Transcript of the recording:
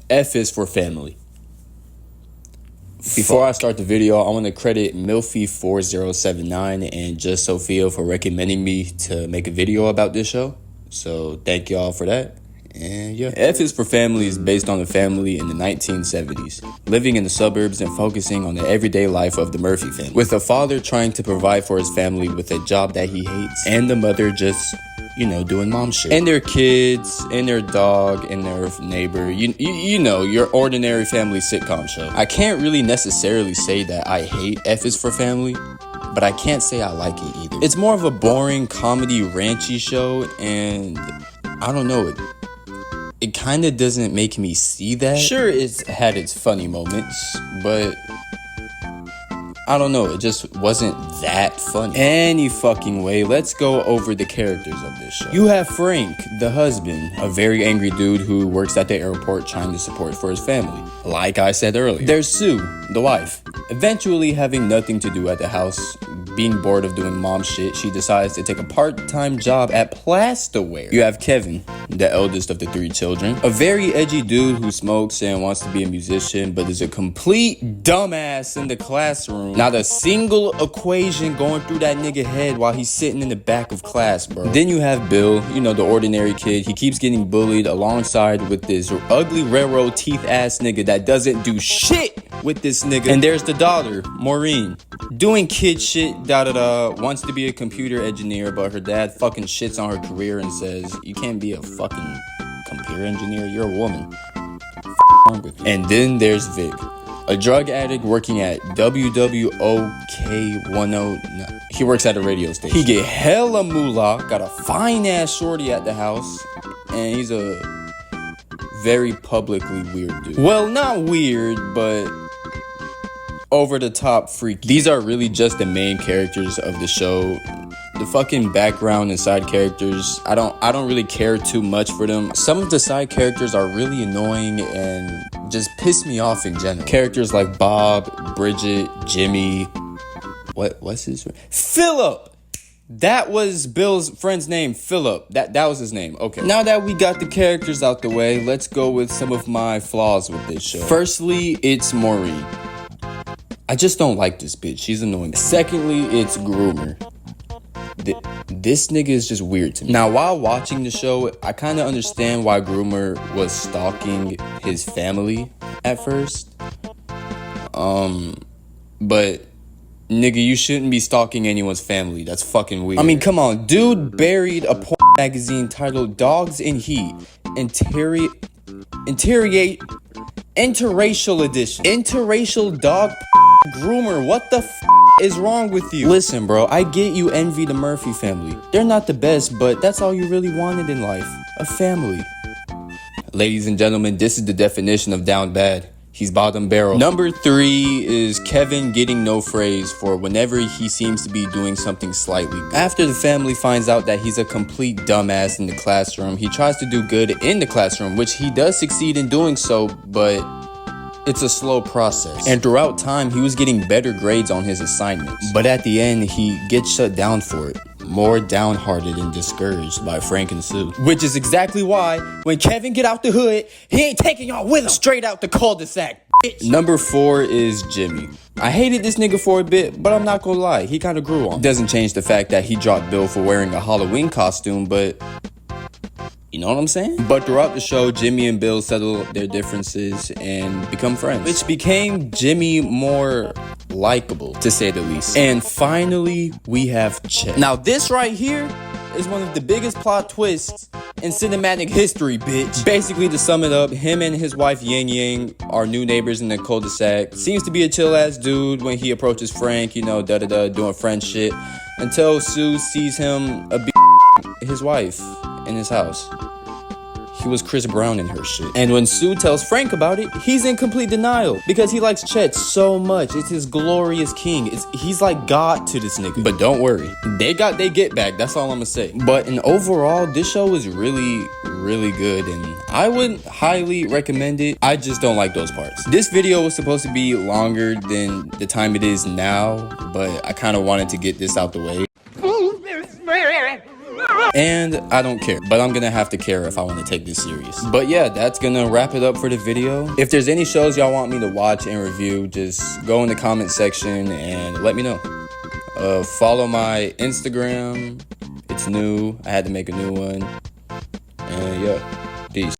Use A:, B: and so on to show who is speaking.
A: F is for family. Before I start the video, I want to credit Milfy4079 and Just Sophia for recommending me to make a video about this show. So thank y'all for that. And yeah, F is for family is based on a family in the 1970s, living in the suburbs and focusing on the everyday life of the Murphy family, with a father trying to provide for his family with a job that he hates, and the mother just, you know, doing mom shit. And their kids, and their dog, and their neighbor. You know, your ordinary family sitcom show. I can't really necessarily say that I hate F is for Family, but I can't say I like it either. It's more of a boring comedy ranchy show, and I don't know, it kind of doesn't make me see that. Sure, it's had its funny moments, but I don't know, it just wasn't that funny. Any fucking way, let's go over the characters of this show. You have Frank, the husband, a very angry dude who works at the airport trying to support for his family, like I said earlier. There's Sue, the wife. Eventually having nothing to do at the house, being bored of doing mom shit, she decides to take a part-time job at Plastaware. You have Kevin, the eldest of the 3 children, a very edgy dude who smokes and wants to be a musician, but is a complete dumbass in the classroom. Not a single equation going through that nigga head while he's sitting in the back of class, bro. Then you have Bill, you know, the ordinary kid. He keeps getting bullied alongside with this ugly railroad teeth ass nigga that doesn't do shit with this nigga. And there's the daughter, Maureen, doing kid shit, wants to be a computer engineer, but her dad fucking shits on her career and says, you can't be a fucking computer engineer, you're a woman. Wrong with you? And then there's Vic, a drug addict working at WWOK10. He works at a radio station. He get hella moolah, got a fine ass shorty at the house, and he's a very publicly weird dude. Well, not weird, but over the top freak. These are really just the main characters of the show. The fucking background and side characters, I don't really care too much for them. Some of the side characters are really annoying and just piss me off in general. Characters like Bob, Bridget, Jimmy, what's his name? Philip! That was Bill's friend's name, Philip. That was his name. Okay. Now that we got the characters out the way, let's go with some of my flaws with this show. Firstly, it's Maureen. I just don't like this bitch. She's annoying. Secondly, it's Groomer. This nigga is just weird to me. Now, while watching the show, I kind of understand why Groomer was stalking his family at first. But nigga, you shouldn't be stalking anyone's family. That's fucking weird. I mean, come on. Dude buried a porn magazine titled Dogs in Heat. Interracial edition. Interracial dog Groomer. What the is wrong with you? Listen, bro, I get you envy the Murphy family. They're not the best, but that's all you really wanted in life. A family. Ladies and gentlemen, this is the definition of down bad. He's bottom barrel. Number 3 is Kevin getting no praise for whenever he seems to be doing something slightly good. After the family finds out that he's a complete dumbass in the classroom, he tries to do good in the classroom, which he does succeed in doing so, but it's a slow process. And throughout time, he was getting better grades on his assignments. But at the end, he gets shut down for it. More downhearted and discouraged by Frank and Sue. Which is exactly why, when Kevin get out the hood, he ain't taking y'all with him. Straight out the cul-de-sac, bitch. Number 4 is Jimmy. I hated this nigga for a bit, but I'm not gonna lie, he kinda grew on me. Doesn't change the fact that he dropped Bill for wearing a Halloween costume, but you know what I'm saying? But throughout the show, Jimmy and Bill settle their differences and become friends, which became Jimmy more likable, to say the least. And finally, we have Chet. Now, this right here is one of the biggest plot twists in cinematic history, bitch. Basically, to sum it up, him and his wife Yang Yang are new neighbors in the cul-de-sac. Seems to be a chill-ass dude when he approaches Frank, you know, doing friend shit, until Sue sees him his wife in his house. He was Chris Brown in her shit. And when Sue tells Frank about it, he's in complete denial because he likes Chet so much. It's his glorious king. He's like God to this nigga. But don't worry, they got they get back. That's all I'm gonna say. But in overall, this show is really, really good, and I would highly recommend it. I just don't like those parts. This video was supposed to be longer than the time it is now, but I kind of wanted to get this out the way. And I don't care, but I'm gonna have to care if I want to take this serious. But yeah, that's gonna wrap it up for the video. If there's any shows y'all want me to watch and review, just go in the comment section and let me know. Follow my Instagram. It's new. I had to make a new one. And yeah, peace.